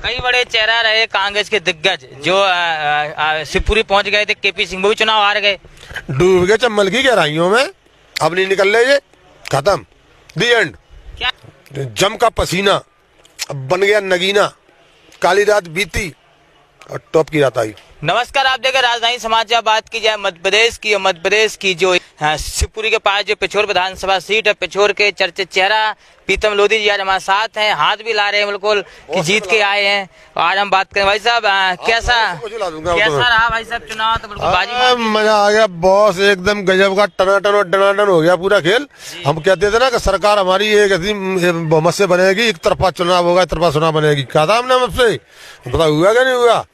कई बड़े चेहरा रहे कांग्रेस के दिग्गज जो शिवपुरी पहुंच गए थे, केपी सिंह वो भी चुनाव हार गए। डूब गए चम्बल की गहराइयों में, अब नहीं निकल रहे, ये खत्म, दी एंड। क्या जम का पसीना, अब बन गया नगीना, काली रात बीती और टॉप की रात आई। नमस्कार, आप देखें राजधानी समाचार। बात की जाए मध्य प्रदेश की जो शिवपुरी के पास जो पिछोर विधानसभा सीट है, पिछोर के चर्चित चेहरा प्रीतम लोधी जी आज हमारे साथ हैं, हाथ भी ला रहे हैं बिल्कुल कि जीत के आए हैं। आज हम बात करें भाई साहब, कैसा रहा भाई साहब चुनाव? तो बिल्कुल बाजी मजा आ गया बॉस, एकदम गजब का टनाटन और डनाटन हो गया पूरा खेल। हम कहते थे ना कि सरकार हमारी एक ऐसी बहुमत से बनेगी, एक तरफा चुनाव होगा, एक तरफा चुनाव बनेगी। कहा था हमने मुझसे, पता हुआ क्या नहीं हुआ?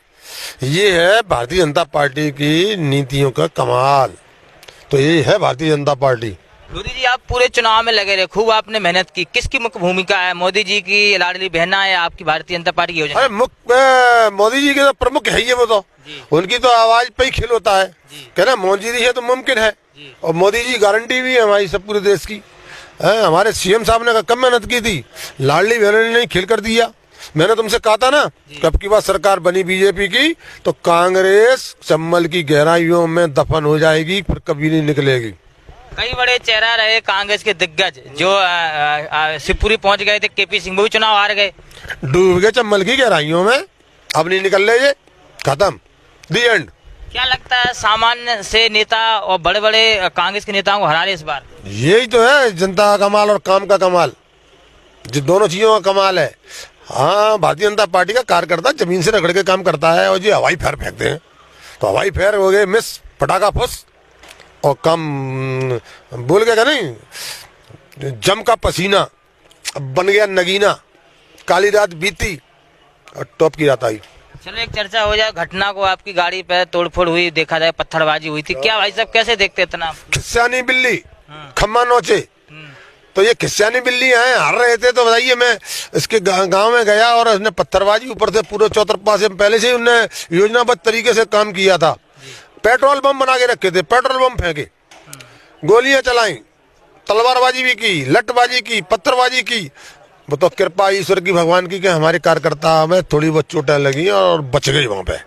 ये है भारतीय जनता पार्टी की नीतियों का कमाल। तो ये है भारतीय जनता पार्टी। लोधी जी, आप पूरे चुनाव में लगे रहे, खूब आपने मेहनत की, किसकी मुख्य भूमिका है? मोदी जी की लाडली बहना है आपकी भारतीय जनता पार्टी की योजना? अरे मुख्य मोदी जी के तो प्रमुख है ही, वो तो उनकी तो आवाज पे ही खेल होता है। कहना मोदी जी है तो मुमकिन है, और मोदी जी गारंटी भी है हमारी सब पूरे देश की। हमारे सीएम साहब ने कम मेहनत की थी, लाडली बहना ने नहीं खेल कर दिया। मैंने तुमसे कहा था ना, कब की बात सरकार बनी बीजेपी की तो कांग्रेस चम्बल की गहराइयों में दफन हो जाएगी, फिर कभी नहीं निकलेगी। कई बड़े चेहरा रहे कांग्रेस के दिग्गज जो शिवपुरी पहुंच गए थे, केपी सिंह वो भी चुनाव हार गए। डूब गए चम्बल की गहराइयों में, अब नहीं निकल रहे, ये खत्म, दी एंड। क्या लगता है सामान्य से नेता और बड़े बड़े कांग्रेस के नेताओं को हरा रहे इस बार? यही तो है जनता का कमाल और काम का कमाल, जो दोनों चीजों का कमाल है। हाँ, भारतीय जनता पार्टी का कार्यकर्ता जमीन से रगड़ के काम करता है, और जो हवाई फेर फेंकते हैं तो हवाई फेर हो गए मिस, पटाखा फुस, और कम बोल के नहीं, जम का पसीना, अब बन गया नगीना, काली रात बीती और टॉप की रात आई। चलो एक चर्चा हो जाए घटना को, आपकी गाड़ी पे तोड़फोड़ हुई, देखा जाए पत्थरबाजी हुई थी, क्या भाई साहब कैसे देखते इतना? खिस्सानी बिल्ली खम्मा नोचे, तो ये खिस्सानी बिल्ली हैं, हार रहे थे तो बताइए, मैं इसके गांव में गया और उसने पत्थरबाजी ऊपर से पूरे चौतरफा से, पहले से ही उनने योजनाबद्ध तरीके से काम किया था। पेट्रोल बम बना के रखे थे, पेट्रोल बम फेंके, गोलियां चलाई, तलवारबाजी भी की, लठबाजी की, पत्थरबाजी की। वो तो कृपा ईश्वर की, भगवान की, कि हमारे कार्यकर्ता में थोड़ी बहुत चोटें लगी और बच गई वहां पे।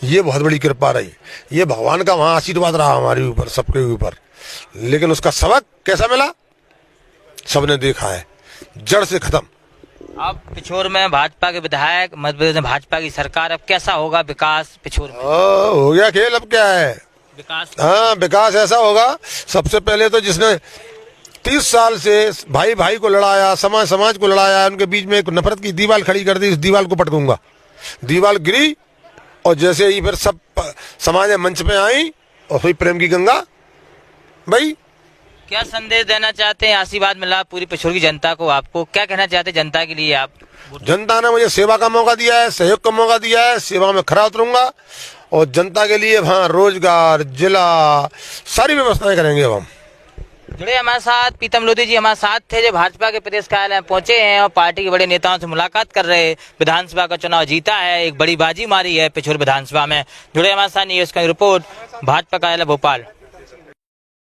ये बहुत बड़ी कृपा रही, ये भगवान का वहां आशीर्वाद रहा हमारे ऊपर, सबके ऊपर। लेकिन उसका सबक कैसा मिला सबने देखा है, जड़ से खत्म। अब पिछोर में भाजपा के विधायक, मध्य प्रदेश में भाजपा की सरकार, अब कैसा होगा विकास पिछोर में? हो गया खेल, अब क्या है विकास? हाँ, विकास ऐसा होगा, सबसे पहले तो जिसने 30 साल से भाई भाई को लड़ाया, समाज समाज को लड़ाया, उनके बीच में एक नफरत की दीवार खड़ी कर दी, उस दीवार को पटकूंगा। दीवार गिरी और जैसे ही फिर सब समाज मंच पे आई और हुई प्रेम की गंगा। भाई क्या संदेश देना चाहते हैं? आशीर्वाद मिला पूरी पिछोर की जनता को, आपको क्या कहना चाहते हैं जनता के लिए? आप जनता ने मुझे सेवा का मौका दिया है, सहयोग का मौका दिया है, सेवा में खरा उतरूंगा और जनता के लिए वहाँ रोजगार, जिला, सारी व्यवस्थाएं करेंगे। अब हम जुड़े हमारे साथ प्रीतम लोधी जी हमारे साथ थे, जो भाजपा के प्रदेश कार्यालय में पहुंचे हैं और पार्टी के बड़े नेताओं से मुलाकात कर रहे हैं। विधानसभा का चुनाव जीता है, एक बड़ी बाजी मारी है पिछोर विधानसभा में। जुड़े हमारे साथ न्यूज़ का रिपोर्ट, भाजपा कार्यालय भोपाल।